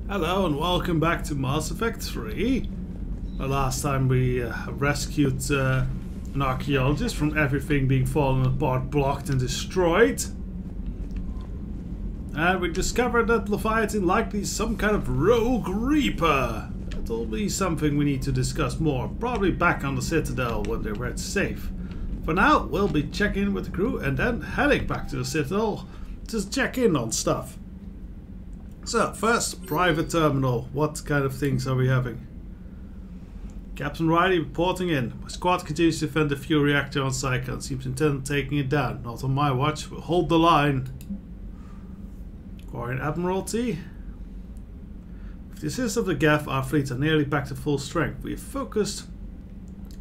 Hello and welcome back to Mass Effect 3. The last time we rescued an archaeologist from everything being fallen apart, blocked and destroyed. And we discovered that Leviathan likely is some kind of rogue reaper. That'll be something we need to discuss more, probably back on the Citadel when they're safe. For now, we'll be checking in with the crew and then heading back to the Citadel to check in on stuff. So, first, private terminal. What kind of things are we having? Captain Riley reporting in. My squad continues to defend the fuel reactor on Cyclone. Seems intent on taking it down. Not on my watch. We'll hold the line. Quarian Admiralty. With the assistance of the GAF, our fleets are nearly back to full strength. We have focused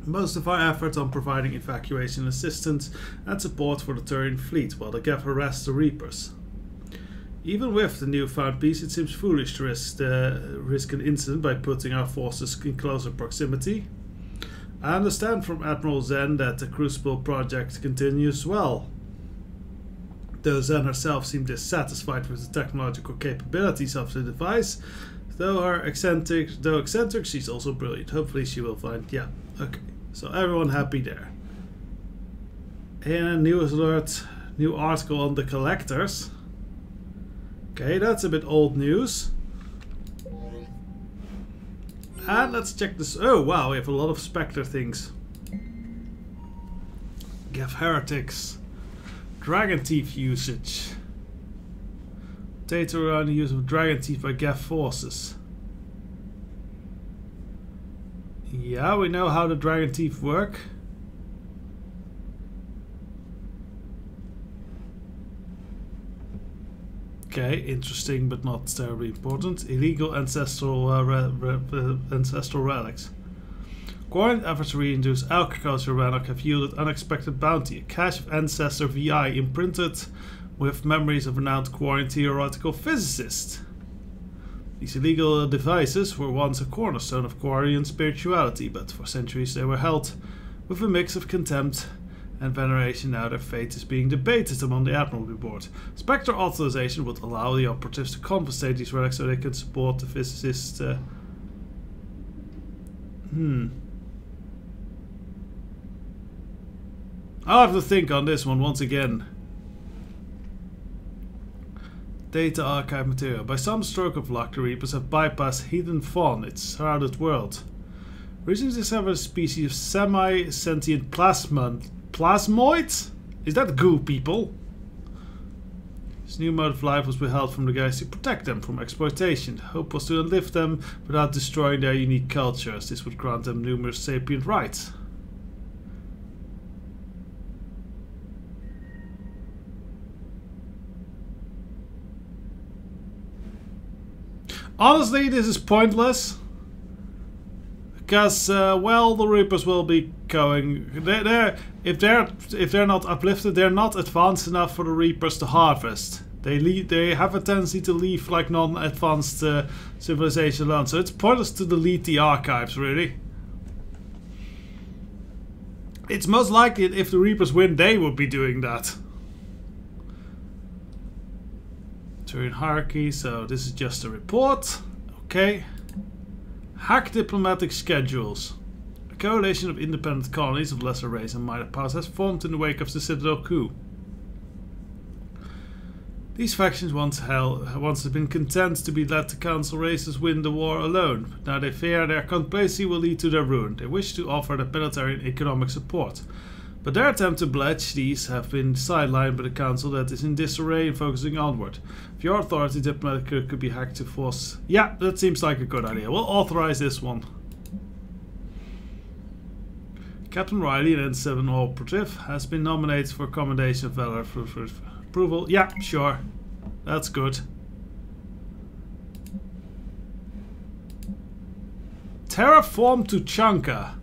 most of our efforts on providing evacuation assistance and support for the Turian fleet, while the GAF harass the Reapers. Even with the newfound peace, it seems foolish to risk an incident by putting our forces in closer proximity. I understand from Admiral Zen that the Crucible project continues well. Though Zen herself seemed dissatisfied with the technological capabilities of the device, though eccentric, she's also brilliant. Hopefully she will find... yeah, okay. So everyone happy there. And a news alert, new article on the collectors. Okay, that's a bit old news. And let's check this. Oh wow, we have a lot of Spectre things. GAF heretics. Dragon Teeth usage. Data around the use of Dragon Teeth by GAF forces. Yeah, we know how the Dragon Teeth work. Okay, interesting but not terribly important. Illegal ancestral ancestral relics. Quarian efforts to reintroduce agriculture relic have yielded unexpected bounty. A cache of ancestor VI imprinted with memories of renowned Quarian theoretical physicist. These illegal devices were once a cornerstone of Quarian spirituality, but for centuries they were held with a mix of contempt and veneration. Now their fate is being debated among the Admiralty Board. Spectre authorization would allow the operatives to confiscate these relics so they can support the physicist. I'll have to think on this one once again. Data archive material. By some stroke of luck, the Reapers have bypassed Hidden Fawn, its shrouded world. Recently discovered a species of semi-sentient plasmoids? Is that goo people? This new mode of life was withheld from the guys to protect them from exploitation. Hope was to uplift them without destroying their unique culture, as this would grant them numerous sapient rights. Honestly, this is pointless. Because, well, the Reapers will be going... If they're not uplifted, they're not advanced enough for the Reapers to harvest. They have a tendency to leave like non-advanced civilization alone. So it's pointless to delete the archives, really. It's most likely that if the Reapers win, they would be doing that. Turian hierarchy, so this is just a report. Okay. Hack diplomatic schedules. A coalition of independent colonies of lesser race and minor powers has formed in the wake of the Citadel coup. These factions once have been content to be let the council races win the war alone, but now they fear their complacency will lead to their ruin. They wish to offer the military and economic support, but their attempt to pledge these have been sidelined by the council that is in disarray and focusing onward. If your authority, diplomatic could be hacked to force... yeah, that seems like a good idea. We'll authorize this one. Captain Riley, an N7 operative, has been nominated for Commendation of Valor for approval. Yeah, sure. That's good. Terraform Tuchanka.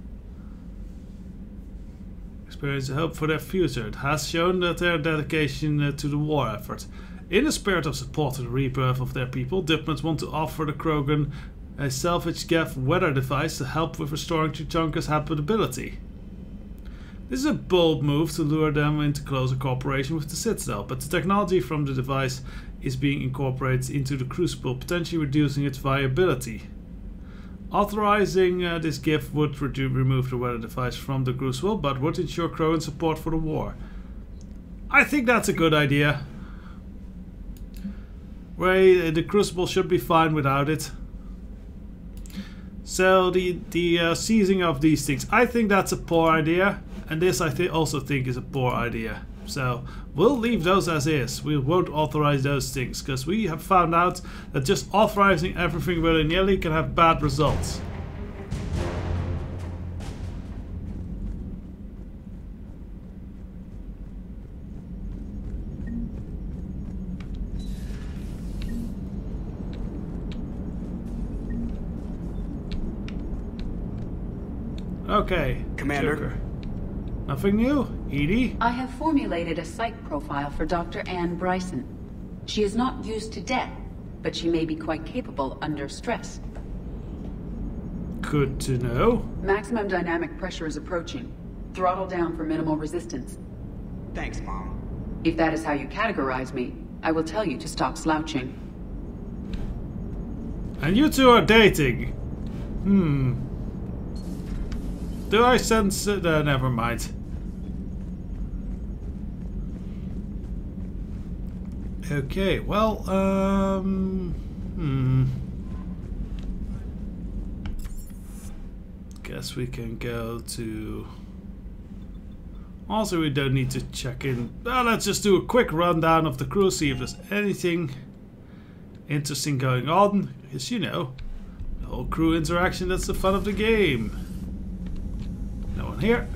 Experience and hope for their future. It has shown that their dedication to the war effort. In the spirit of supporting the rebirth of their people, diplomats want to offer the Krogan a salvage GAF weather device to help with restoring Tuchanka's habitability. This is a bold move to lure them into closer cooperation with the Citadel, but the technology from the device is being incorporated into the Crucible, potentially reducing its viability. Authorizing this gift would remove the weather device from the Crucible, but would ensure Krogan support for the war. I think that's a good idea. The Crucible should be fine without it. So the seizing of these things, I think that's a poor idea, and this I also think is a poor idea. So we'll leave those as is. We won't authorize those things, because we have found out that just authorizing everything willy-nilly can have bad results. Okay, Commander. Joker. Nothing new, Edie? I have formulated a psych profile for Dr. Anne Bryson. She is not used to death, but she may be quite capable under stress. Good to know. Maximum dynamic pressure is approaching. Throttle down for minimal resistance. Thanks, Mom. If that is how you categorize me, I will tell you to stop slouching. And you two are dating. Do I sense it? Never mind. Okay, well, guess we can go to... Also, we don't need to check in. Well, let's just do a quick rundown of the crew, see if there's anything interesting going on. Because, you know, the whole crew interaction, that's the fun of the game. No one here.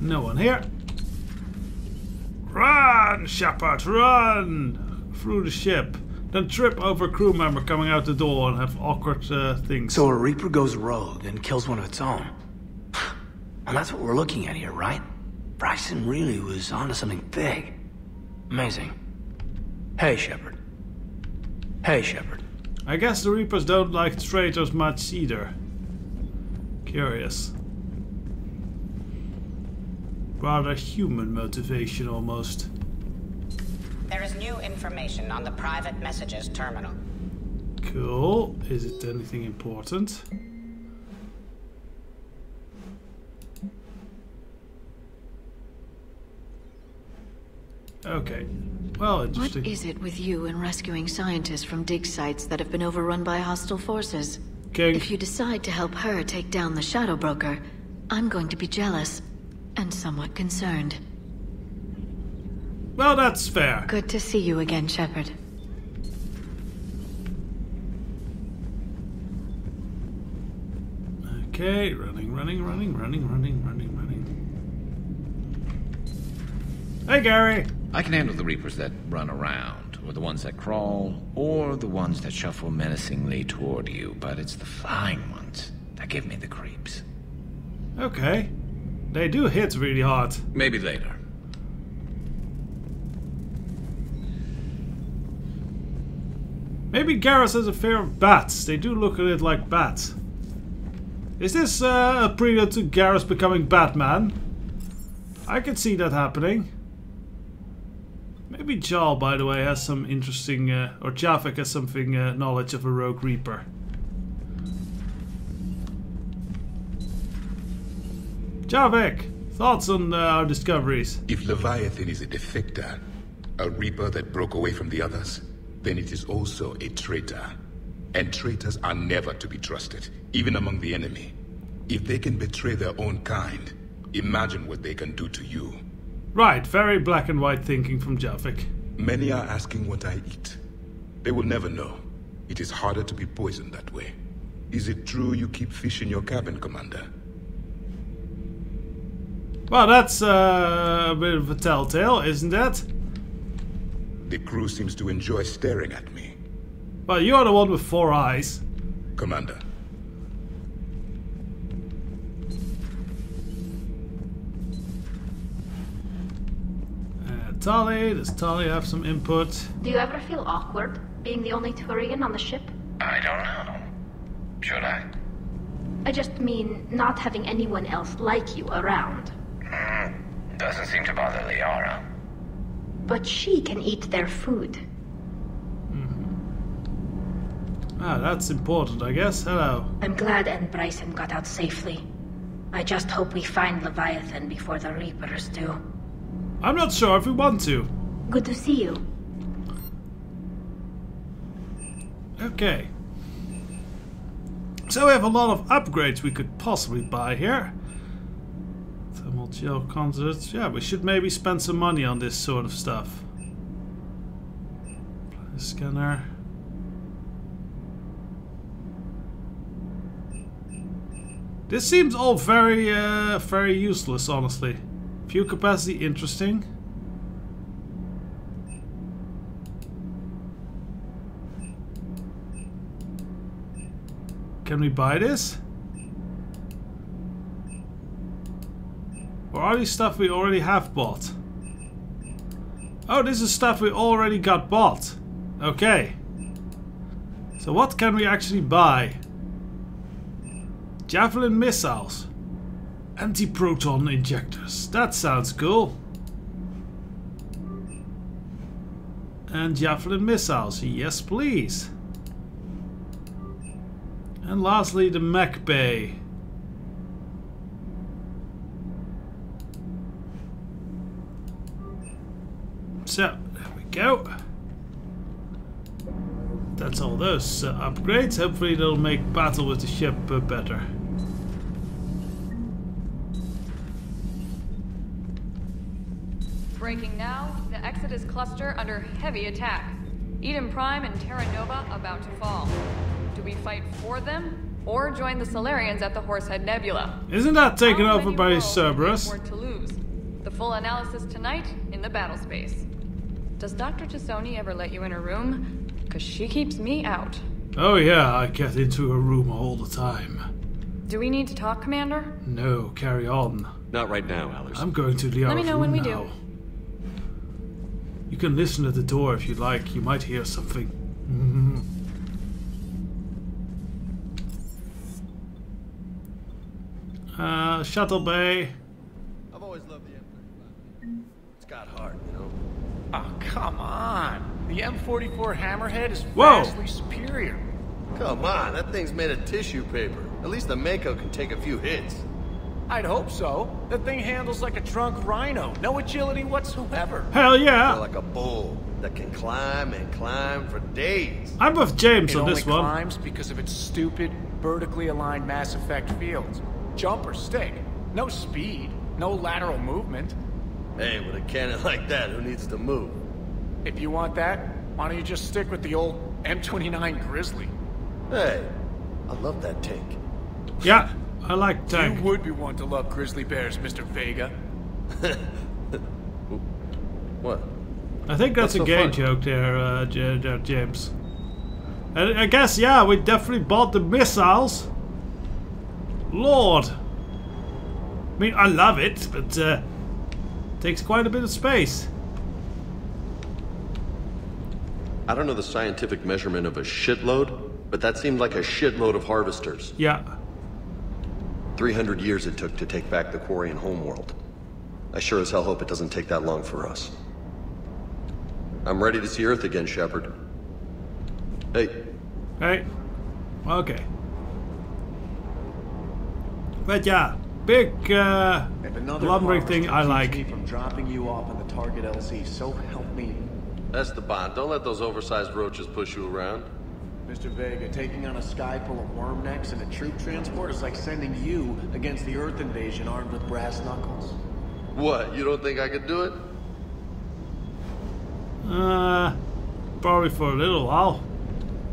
No one here. Run, Shepard, run! Through the ship. Then trip over a crew member coming out the door and have awkward things. So a Reaper goes rogue and kills one of its own. And that's what we're looking at here, right? Bryson really was onto something big. Amazing. Hey, Shepard. Hey, Shepard. I guess the Reapers don't like traitors much either. Curious. Rather human motivation almost. There is new information on the private messages terminal. Cool. Is it anything important? Okay. Well, interesting. What is it with you and rescuing scientists from dig sites that have been overrun by hostile forces? King. If you decide to help her take down the Shadow Broker, I'm going to be jealous and somewhat concerned. Well, that's fair. Good to see you again, Shepard. Okay, running. Hey, Gary! I can handle the Reapers that run around, or the ones that crawl, or the ones that shuffle menacingly toward you, but it's the flying ones that give me the creeps. Okay. They do hit really hard. Maybe later. Maybe Garrus has a fear of bats. They do look a bit like bats. Is this a prelude to Garrus becoming Batman? I could see that happening. Maybe Jarl, by the way, has some interesting... or Javik has something knowledge of a Rogue Reaper. Javik, thoughts on our discoveries? If Leviathan is a defector, a Reaper that broke away from the others, then it is also a traitor. And traitors are never to be trusted, even among the enemy. If they can betray their own kind, imagine what they can do to you. Right, very black and white thinking from Javik. Many are asking what I eat. They will never know. It is harder to be poisoned that way. Is it true you keep fish in your cabin, Commander? Well, that's a bit of a telltale, isn't that? The crew seems to enjoy staring at me. Well, you're the one with 4 eyes. Commander. Tali, does Tali have some input? Do you ever feel awkward, being the only Turian on the ship? I don't know. Should I? I just mean not having anyone else like you around. Doesn't seem to bother Liara. But she can eat their food. Ah, that's important, I guess. Hello. I'm glad Anne Bryson got out safely. I just hope we find Leviathan before the Reapers do. I'm not sure if we want to. Good to see you. Okay. So we have a lot of upgrades we could possibly buy here. Thermal gel conduits. Yeah, we should maybe spend some money on this sort of stuff. Scanner. This seems all very, very useless, honestly. Fuel capacity, interesting. Can we buy this? Or are these stuff we already have bought? Oh, this is stuff we already got bought. Okay. So what can we actually buy? Javelin missiles. Anti-proton injectors. That sounds cool. And javelin missiles. Yes, please. And lastly, the mech bay. So, there we go. That's all those upgrades. Hopefully they'll make battle with the ship better. Breaking now, the Exodus cluster under heavy attack. Eden Prime and Terra Nova about to fall. Do we fight for them, or join the Solarians at the Horsehead Nebula? Isn't that taken How over many by worlds can we Cerberus? afford to lose? The full analysis tonight in the battle space. Does Dr. Tassoni ever let you in her room? Because she keeps me out. Oh yeah, I get into her room all the time. Do we need to talk, Commander? No, carry on. Not right now, Alice. I'm going to Liara's Let me know room when we now. do. You can listen at the door if you like. You might hear something. Shuttle bay. I've always loved the M35. It's got heart, you know? Oh, come on. The M44 Hammerhead is Whoa. vastly superior. Come on, that thing's made of tissue paper. At least the Mako can take a few hits. I'd hope so. That thing handles like a drunk rhino. No agility whatsoever. Hell yeah! Or like a bull that can climb and climb for days. I'm with James It on only this one. climbs because of its stupid, vertically aligned Mass Effect fields. Jump or stick. No speed. No lateral movement. Hey, with a cannon like that, who needs to move? If you want that, why don't you just stick with the old M29 Grizzly? Hey, I love that tank. Yeah, I like tank. You would be one to love grizzly bears, Mr. Vega. What? I think that's What's a so gay funny? joke there, James. And I guess, yeah, we definitely bought the missiles. Lord. I mean, I love it, but takes quite a bit of space. I don't know the scientific measurement of a shitload, but that seemed like a shitload of harvesters. Yeah. 300 years it took to take back the Quarian homeworld. I sure as hell hope it doesn't take that long for us. I'm ready to see Earth again, Shepard. Hey. Hey. Okay. But yeah, big If another lumbering thing harvester I keeps like. me from dropping you off in the target LC, so help me. That's the bond. Don't let those oversized roaches push you around. Mr. Vega, taking on a sky full of worm necks and a troop transport is like sending you against the Earth invasion armed with brass knuckles. What, you don't think I could do it? Probably for a little while.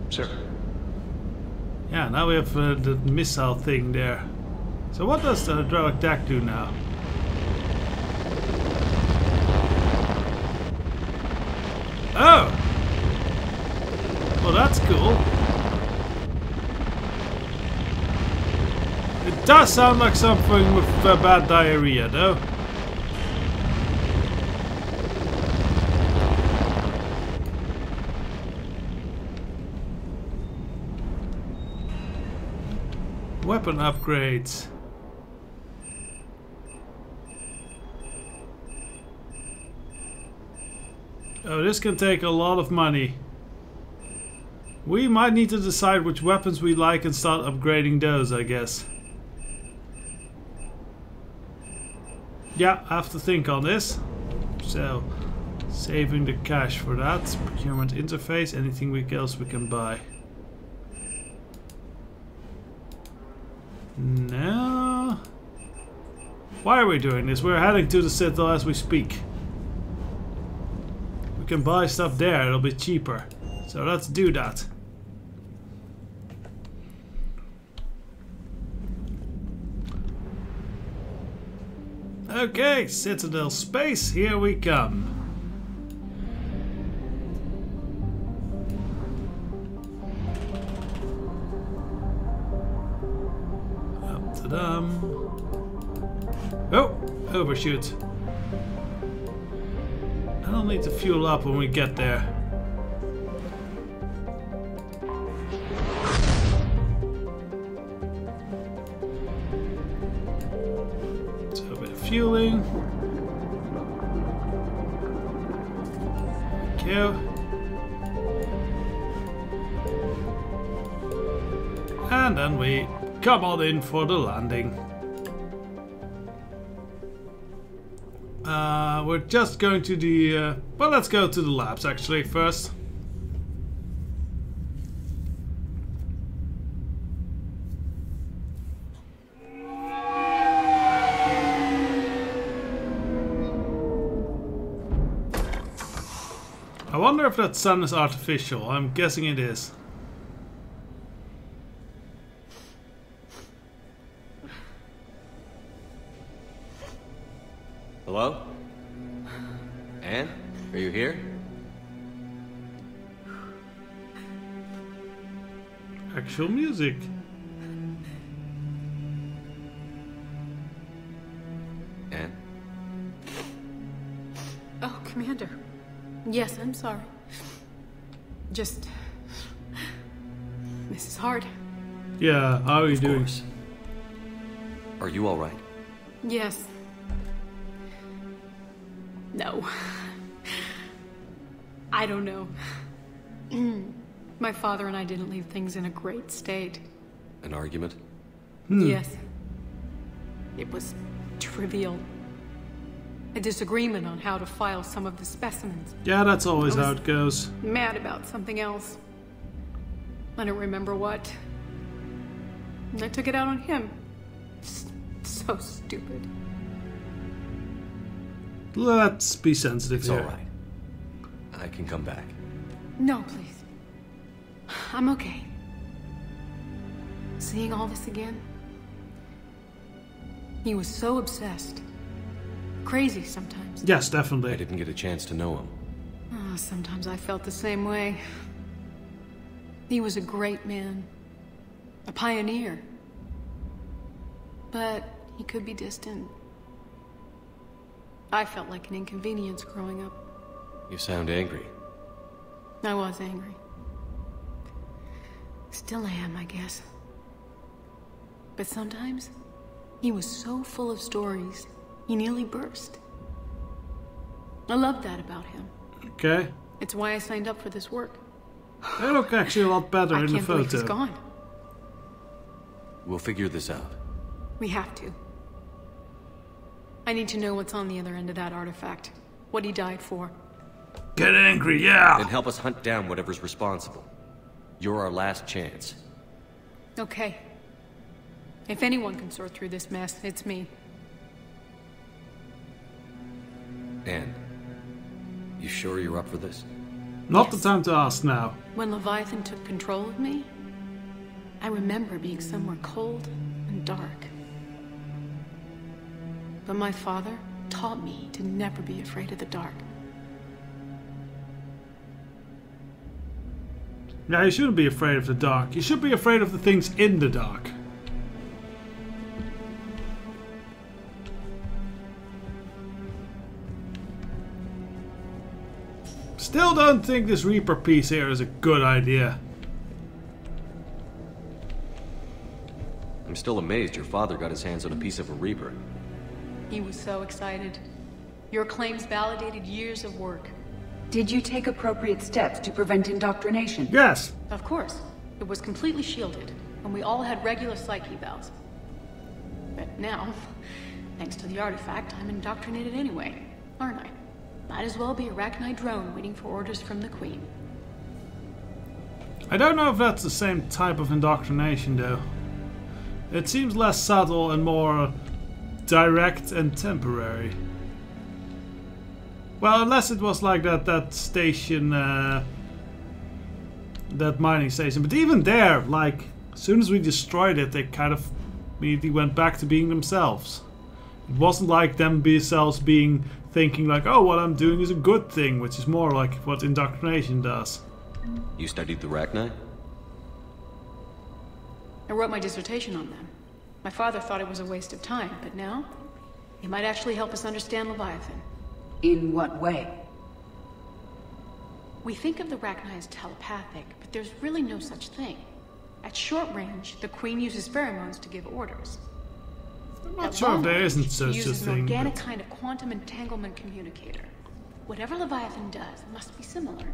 Sir. Yeah, now we have the missile thing there. So what does the hydraulic deck do now? Oh! Well, that's cool. It does sound like something with bad diarrhea, though. Weapon upgrades. Oh, this can take a lot of money. We might need to decide which weapons we like and start upgrading those, I guess. Yeah, I have to think on this. So, saving the cash for that. Procurement interface, anything else we can buy. No. Why are we doing this? We're heading to the Citadel as we speak. We can buy stuff there, it'll be cheaper. So let's do that. Okay, Citadel space, here we come. Up to them. Oh, overshoot. I'll need to fuel up when we get there. Fueling. Thank you. And then we come on in for the landing. We're just going to the... well, let's go to the labs actually first. I wonder if that sun is artificial. I'm guessing it is. Hello? Anne? Are you here? Actual music. Anne? Oh, Commander. Yes, I'm sorry. Just... this is hard. Yeah, how are you doing? Are you alright? Yes. No. I don't know. My father and I didn't leave things in a great state. An argument? Yes. It was trivial. A disagreement on how to file some of the specimens. Yeah, that's always how it goes. Mad about something else. I don't remember what. And I took it out on him. So stupid. Let's be sensitive here. It's alright. I can come back. No, please. I'm okay. Seeing all this again? He was so obsessed. Crazy sometimes. Yes, definitely. I didn't get a chance to know him. Oh, sometimes I felt the same way. He was a great man. A pioneer. But he could be distant. I felt like an inconvenience growing up. You sound angry. I was angry. Still am, I guess. But sometimes, he was so full of stories, he nearly burst. I loved that about him. Okay. It's why I signed up for this work. They look actually a lot better in the I can't believe he's photo. gone. We'll figure this out. We have to. I need to know what's on the other end of that artifact. What he died for. Get angry, yeah! Then help us hunt down whatever's responsible. You're our last chance. Okay. If anyone can sort through this mess, it's me. Anne, you sure you're up for this? Not the time to ask now. When Leviathan took control of me, I remember being somewhere cold and dark. But my father taught me to never be afraid of the dark. Yeah, you shouldn't be afraid of the dark. You should be afraid of the things in the dark. Still don't think this Reaper piece here is a good idea. I'm still amazed your father got his hands on a piece of a Reaper. He was so excited. Your claims validated years of work. Did you take appropriate steps to prevent indoctrination? Yes. Of course. It was completely shielded, and we all had regular psych evals. But now, thanks to the artifact, I'm indoctrinated anyway, aren't I? Might as well be a Arachnite drone waiting for orders from the Queen. I don't know if that's the same type of indoctrination, though. It seems less subtle and more direct and temporary. Well, unless it was like that station, that mining station. But even there, like, as soon as we destroyed it, they kind of immediately went back to being themselves. It wasn't like themselves thinking like, oh, what I'm doing is a good thing, which is more like what indoctrination does. You studied the Arachnite? I wrote my dissertation on them. My father thought it was a waste of time, but now, it might actually help us understand Leviathan. In what way? We think of the Arachnite as telepathic, but there's really no such thing. At short range, the Queen uses pheromones to give orders. I'm not sure if there isn't such a she uses thing. An organic kind of quantum entanglement communicator. Whatever Leviathan does must be similar,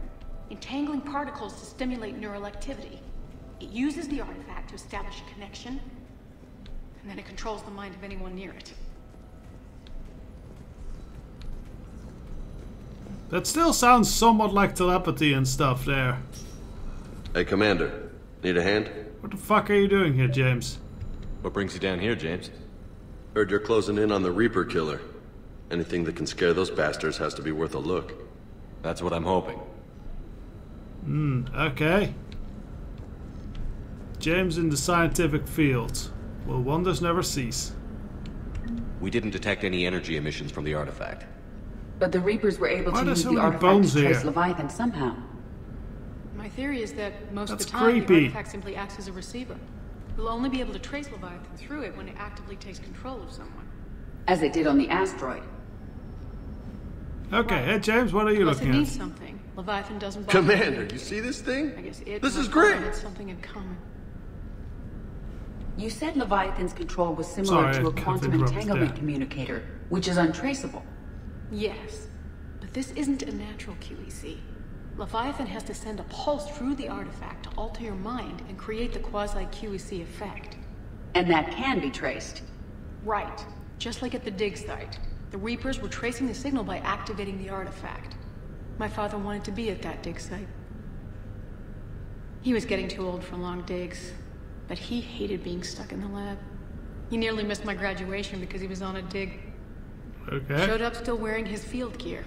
entangling particles to stimulate neural activity. It uses the artifact to establish a connection, and then it controls the mind of anyone near it. That still sounds somewhat like telepathy and stuff there. Hey, Commander. Need a hand? What the fuck are you doing here, James? What brings you down here, James? Heard you're closing in on the Reaper killer. Anything that can scare those bastards has to be worth a look. That's what I'm hoping. Okay. James in the scientific field. Will wonders never cease? We didn't detect any energy emissions from the artifact. But the Reapers were able Why to there's use so the many artifact bones to trace here? Leviathan somehow. My theory is that most of That's the time, creepy. the artifact simply acts as a receiver. We'll only be able to trace Leviathan through it when it actively takes control of someone. As it did on the asteroid. Okay, hey James, what are you Unless it looking needs at? something. Leviathan doesn't bother Commander, me. you see this thing? I guess it This and is my father great. had something in common. You said Leviathan's control was similar Sorry, to a I can't quantum interrupt entanglement there. communicator, which is untraceable. Yes, but this isn't a natural QEC. Leviathan has to send a pulse through the artifact to alter your mind and create the quasi-QEC effect. And that can be traced. Right. Just like at the dig site. The Reapers were tracing the signal by activating the artifact. My father wanted to be at that dig site. He was getting too old for long digs, but he hated being stuck in the lab. He nearly missed my graduation because he was on a dig. Okay. Showed up still wearing his field gear.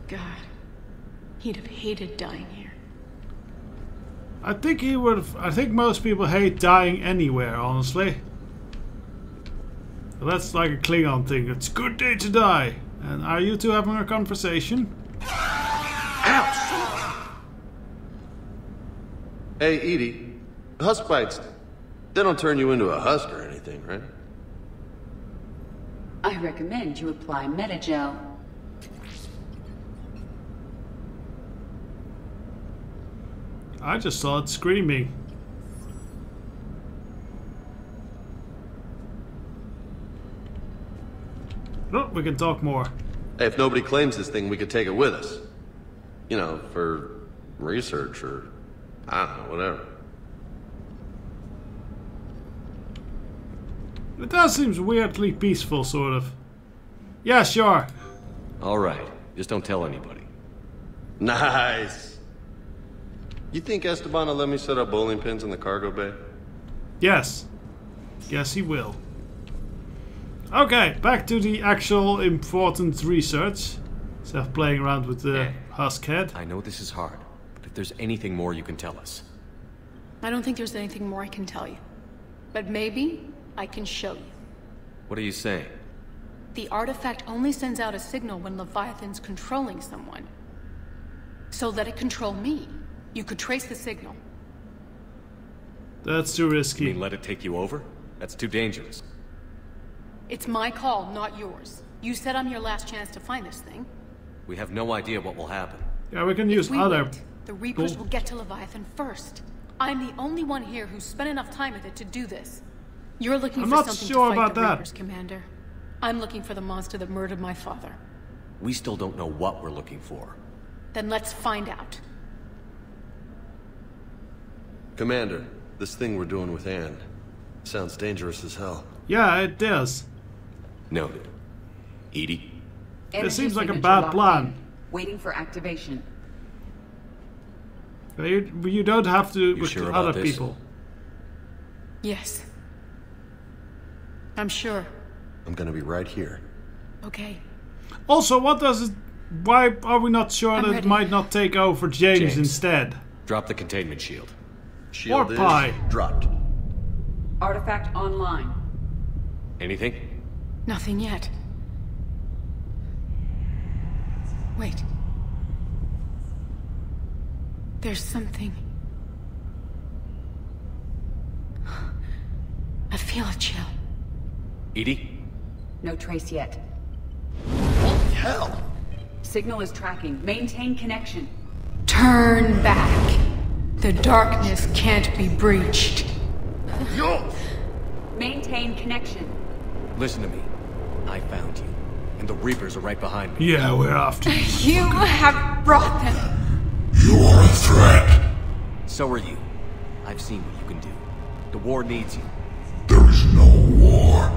God, he'd have hated dying here. I think he would have. I think most people hate dying anywhere, honestly. That's like a Klingon thing. It's a good day to die. And are you two having a conversation? Hey, Edie. Husk bites, they don't turn you into a husk or anything, right? I recommend you apply Metagel. I just saw it screaming. Look, we can talk more. Hey, if nobody claims this thing, we could take it with us. You know, for research or, I don't know, whatever. It does seem weirdly peaceful, sort of. Yeah, sure. All right. Just don't tell anybody. Nice. You think Esteban will let me set up bowling pins in the cargo bay? Yes. Yes, he will. Okay, back to the actual important research. Instead of playing around with the husk head. I know this is hard, but if there's anything more you can tell us. I don't think there's anything more I can tell you. But maybe I can show you. What are you saying? The artifact only sends out a signal when Leviathan's controlling someone. So let it control me. You could trace the signal. That's too risky. You mean let it take you over? That's too dangerous. It's my call, not yours. You said I'm your last chance to find this thing. We have no idea what will happen. Yeah, we can use If we other... wait, the Reapers will get to Leviathan first. I'm the only one here who's spent enough time with it to do this. You're looking I'm for not something sure to fight about the that. Reapers, Commander. I'm looking for the monster that murdered my father. We still don't know what we're looking for. Then let's find out. Commander, this thing we're doing with Anne sounds dangerous as hell. Yeah, it does. Noted. Edie? It seems like a signature bad locked plan. in, waiting for activation. You don't have to with sure about other this? people. Yes. I'm sure. I'm gonna be right here. Okay. Also, what does it... Why are we not sure I'm that it ready. might not take over James instead? Drop the containment shield. Shield Or is pie. dropped. Artifact online. Anything? Nothing yet. Wait. There's something. I feel a chill. Edie? No trace yet. Holy hell! Signal is tracking. Maintain connection. Turn back. The darkness can't be breached. Yo! Maintain connection. Listen to me. I found you. And the Reapers are right behind me. Yeah, we're after you. You have brought them. You are a threat. So are you. I've seen what you can do. The war needs you. There is no war.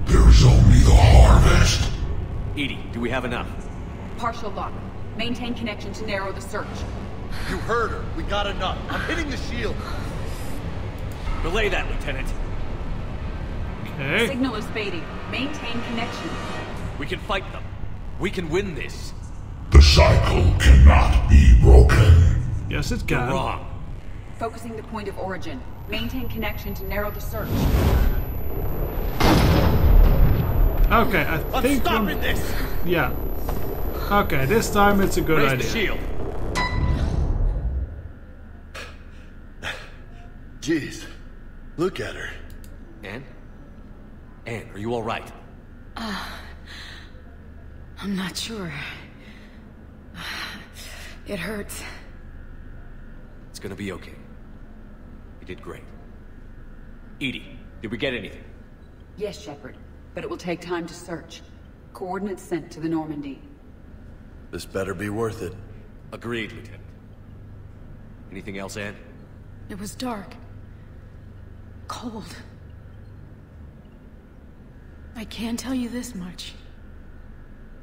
There is only the harvest. Edie, do we have enough? Partial lock. Maintain connection to narrow the search. You heard her. We got enough. I'm hitting the shield. Relay that, Lieutenant. Okay. Signal is fading. Maintain connection. We can fight them. We can win this. The cycle cannot be broken. Yes, it You're can. wrong. Focusing the point of origin. Maintain connection to narrow the search. Okay, I I'm think stopping this! Yeah. Okay, this time it's a good Raise idea. the shield. Jeez. Look at her. Anne? Anne, are you all right? I'm not sure. It hurts. It's gonna be okay. You did great. Edie, did we get anything? Yes, Shepard. But it will take time to search. Coordinates sent to the Normandy. This better be worth it. Agreed, Lieutenant. Anything else, Anne? It was dark. Cold. I can tell you this much.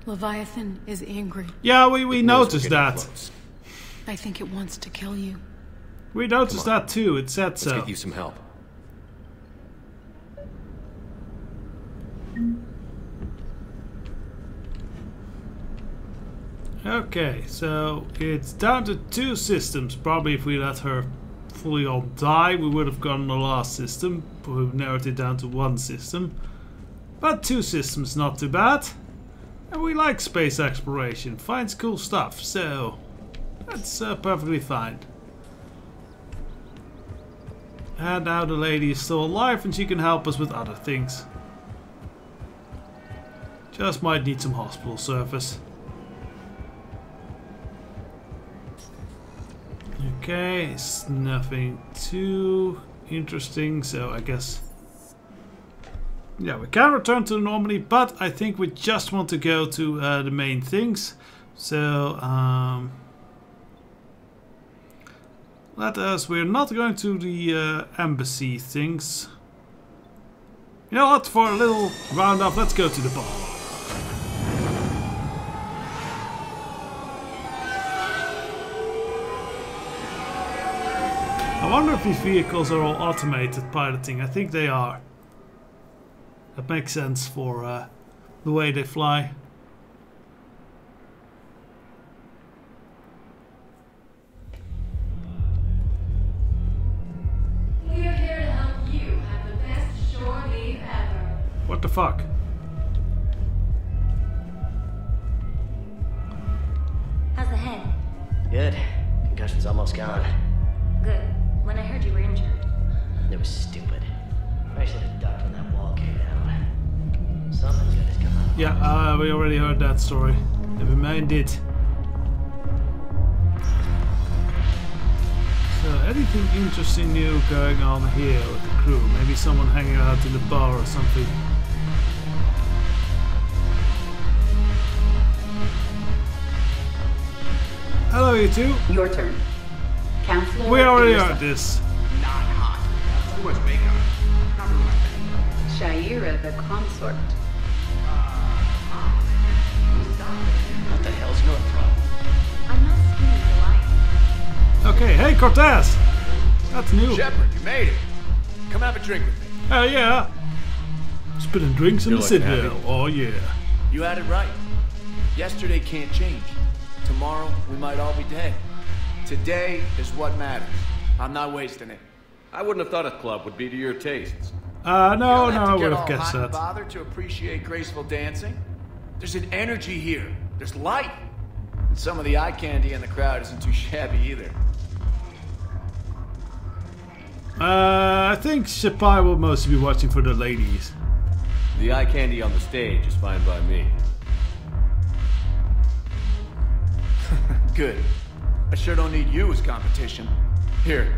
Leviathan is angry. Yeah, we noticed that. Close. I think it wants to kill you. We noticed that too. It said Let's so. get you some help. Okay, so it's down to 2 systems. Probably if we let her fully all die, we would have gotten the last system. But we've narrowed it down to 1 system. But 2 systems, not too bad. And we like space exploration. Finds cool stuff, so that's perfectly fine. And now the lady is still alive and she can help us with other things. Just might need some hospital service. Okay, it's nothing too interesting, so I guess... Yeah, we can return to Normandy, but I think we just want to go to the main things. So, we're not going to the embassy things. You know what, for a little roundup, let's go to the bar. I wonder if these vehicles are all automated piloting. I think they are. That makes sense for the way they fly. We're here to help you have the best shore leave ever. What the fuck? How's the head? Good. Concussion's almost gone. Good. When I heard you were injured. It was stupid. I should have ducked when that wall came down. Something good has come out. Yeah, we already heard that story. Never mind it. So, anything interesting new going on here with the crew? Maybe someone hanging out in the bar or something. Hello, you two. Your turn. Counselor. We already heard this. Not hot. Too much makeup. Not really my thing. Shaira, the consort. What the hell's your problem? I'm not skinny, Goliath. Okay, hey Cortez! That's new. Shepard, you made it. Come have a drink with me. Hell yeah! Spilling drinks in You're the looking Citadel. happy. Oh yeah. You had it right. Yesterday can't change. Tomorrow, we might all be dead. Today is what matters. I'm not wasting it. I wouldn't have thought a club would be to your tastes. No, You don't I have to would get have all guessed hot and that. bothered to appreciate graceful dancing. There's an energy here. There's life. And some of the eye candy in the crowd isn't too shabby either. I think Shapai will mostly be watching for the ladies. The eye candy on the stage is fine by me. Good. I sure don't need you as competition. Here.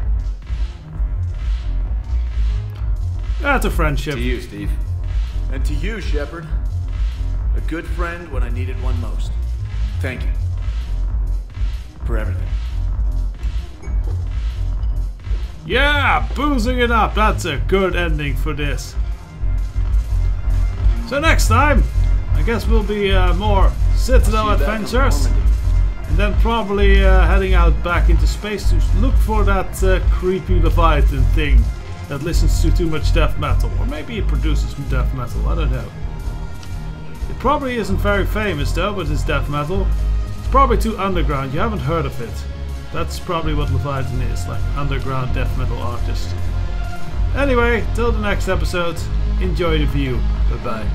That's a friendship. To you, Steve. And to you, Shepard. A good friend when I needed one most. Thank you. For everything. Yeah, boozing it up. That's a good ending for this. So next time, I guess we'll be more Citadel adventures. And then probably heading out back into space to look for that creepy Leviathan thing that listens to too much death metal. Or maybe it produces some death metal, I don't know. It probably isn't very famous though, but it's death metal. It's probably too underground, you haven't heard of it. That's probably what Leviathan is, like an underground death metal artist. Anyway, till the next episode, enjoy the view. Bye bye.